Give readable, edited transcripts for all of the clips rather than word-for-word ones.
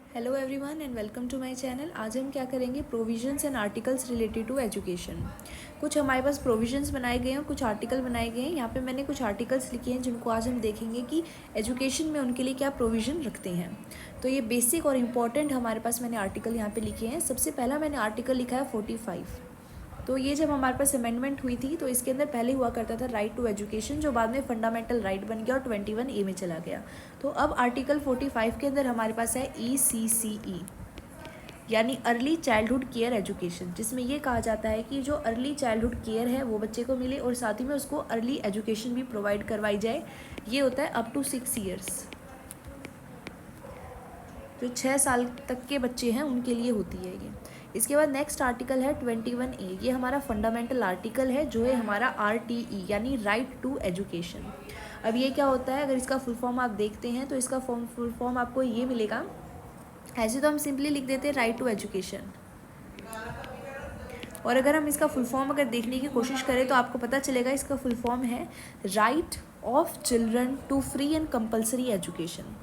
Hello everyone and welcome to my channel. आज हम क्या करेंगे, provisions and articles related to education. कुछ हमारे पास प्रोविजंस बनाए गए हैं और कुछ आर्टिकल बनाए गए हैं। यहाँ पे मैंने कुछ आर्टिकल्स लिखे हैं जिनको आज हम देखेंगे कि एजुकेशन में उनके लिए क्या प्रोविज़न रखते हैं। तो ये बेसिक और इम्पॉर्टेंट हमारे पास मैंने आर्टिकल यहाँ पर लिखे हैं। सबसे पहला मैंने आर्टिकल लिखा है 45। तो ये जब हमारे पास अमेंडमेंट हुई थी तो इसके अंदर पहले हुआ करता था राइट टू एजुकेशन, जो बाद में फंडामेंटल राइट बन गया और 21A में चला गया। तो अब आर्टिकल 45 के अंदर हमारे पास है ECCE, यानी अर्ली चाइल्डहुड केयर एजुकेशन, जिसमें ये कहा जाता है कि जो अर्ली चाइल्डहुड केयर है वो बच्चे को मिले और साथ ही में उसको अर्ली एजुकेशन भी प्रोवाइड करवाई जाए। ये होता है अप टू 6 ईयर्स, जो 6 साल तक के बच्चे हैं उनके लिए होती है ये। इसके बाद नेक्स्ट आर्टिकल है 21A। ये हमारा फंडामेंटल आर्टिकल है, जो है हमारा RTE यानी राइट टू एजुकेशन। अब ये क्या होता है, अगर इसका फुल फॉर्म आप देखते हैं तो इसका फुल फॉर्म आपको ये मिलेगा। ऐसे तो हम सिंपली लिख देते हैं राइट टू एजुकेशन, और अगर हम इसका फुल फॉर्म अगर देखने की कोशिश करें तो आपको पता चलेगा इसका फुल फॉर्म है right of children to free and compulsory education.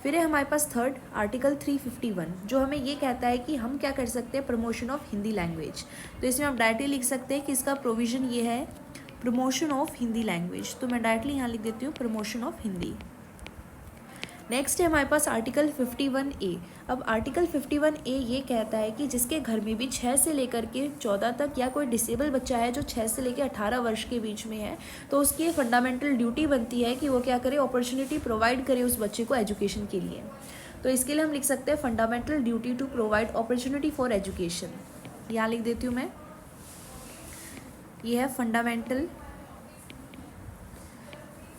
फिर है हमारे पास थर्ड आर्टिकल 351, जो हमें ये कहता है कि हम क्या कर सकते हैं, प्रमोशन ऑफ हिंदी लैंग्वेज। तो इसमें आप डायरेक्टली लिख सकते हैं कि इसका प्रोविज़न ये है प्रमोशन ऑफ हिंदी लैंग्वेज। तो मैं डायरेक्टली यहाँ लिख देती हूँ प्रमोशन ऑफ हिंदी। नेक्स्ट है हमारे पास आर्टिकल 51A। अब आर्टिकल 51A ये कहता है कि जिसके घर में भी 6 से लेकर के 14 तक या कोई डिसेबल बच्चा है जो 6 से लेकर 18 वर्ष के बीच में है, तो उसकी फंडामेंटल ड्यूटी बनती है कि वो क्या करे, अपॉर्चुनिटी प्रोवाइड करे उस बच्चे को एजुकेशन के लिए। तो इसके लिए हम लिख सकते हैं fundamental duty to provide opportunity for education. यहाँ लिख देती हूँ मैं, ये है fundamental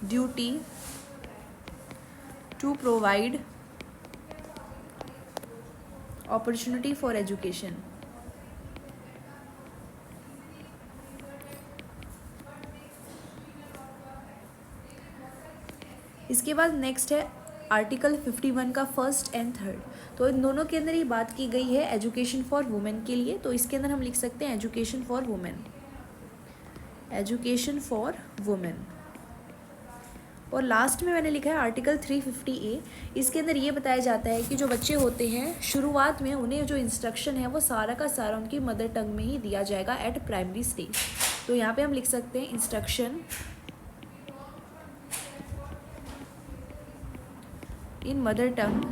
duty to provide opportunity for education। इसके बाद नेक्स्ट है आर्टिकल 51 का फर्स्ट एंड थर्ड। तो इन दोनों के अंदर ये बात की गई है एजुकेशन फॉर वुमेन के लिए। तो इसके अंदर हम लिख सकते हैं education for women, education for women. और लास्ट में मैंने लिखा है आर्टिकल 350A। इसके अंदर ये बताया जाता है कि जो बच्चे होते हैं शुरुआत में उन्हें जो इंस्ट्रक्शन है वो सारा का सारा उनकी मदर टंग में ही दिया जाएगा एट प्राइमरी स्टेज। तो यहाँ पे हम लिख सकते हैं इंस्ट्रक्शन इन mother tongue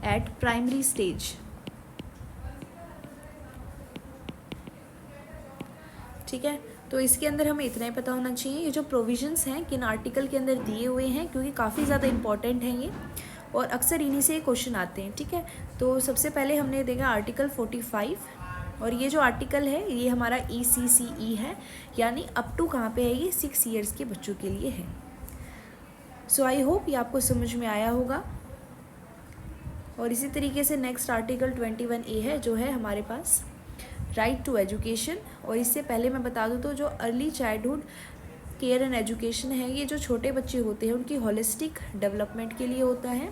eight primary stage. ठीक है, तो इसके अंदर हमें इतना ही पता होना चाहिए ये जो प्रोविजंस हैं किन आर्टिकल के अंदर दिए हुए हैं, क्योंकि काफ़ी ज़्यादा इंपॉर्टेंट हैं ये और अक्सर इन्हीं से क्वेश्चन आते हैं। ठीक है, तो सबसे पहले हमने देखा आर्टिकल 45, और ये जो आर्टिकल है ये हमारा ECCE है, यानी अप टू कहाँ पे है, ये 6 ईयर्स के बच्चों के लिए है। सो आई होप ये आपको समझ में आया होगा। और इसी तरीके से नेक्स्ट आर्टिकल 21A है, जो है हमारे पास राइट टू एजुकेशन। और इससे पहले मैं बता दूं तो जो early childhood care and education है, ये जो छोटे बच्चे होते हैं उनकी होलिस्टिक डेवलपमेंट के लिए होता है।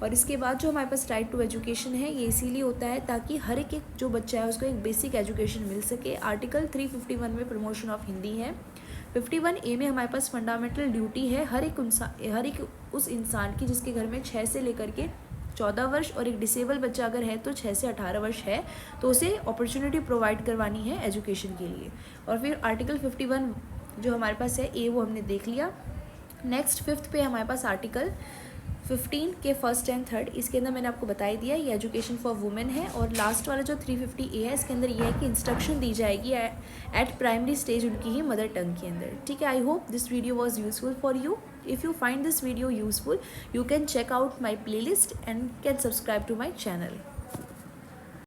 और इसके बाद जो हमारे पास राइट टू एजुकेशन है ये इसीलिए होता है ताकि हर एक जो बच्चा है उसको एक बेसिक एजुकेशन मिल सके। आर्टिकल 351 में प्रमोशन ऑफ हिंदी है। 51A में हमारे पास फंडामेंटल ड्यूटी है हर एक उस इंसान की जिसके घर में 6 से लेकर के 14 वर्ष और एक डिसेबल बच्चा अगर है तो 6 से 18 वर्ष है, तो उसे अपॉर्चुनिटी प्रोवाइड करवानी है एजुकेशन के लिए। और फिर आर्टिकल 51 जो हमारे पास है ए, वो हमने देख लिया। नेक्स्ट 5th पे हमारे पास आर्टिकल 15 के फर्स्ट एंड थर्ड। इसके अंदर मैंने आपको बता ही दिया ये एजुकेशन फॉर वुमेन है। और लास्ट वाला जो 350A है, इसके अंदर ये है कि इंस्ट्रक्शन दी जाएगी एट प्राइमरी स्टेज उनकी ही मदर टंग के अंदर। ठीक है, I hope this video was useful for you. If you find this video useful, you can check out my playlist and can subscribe to my channel.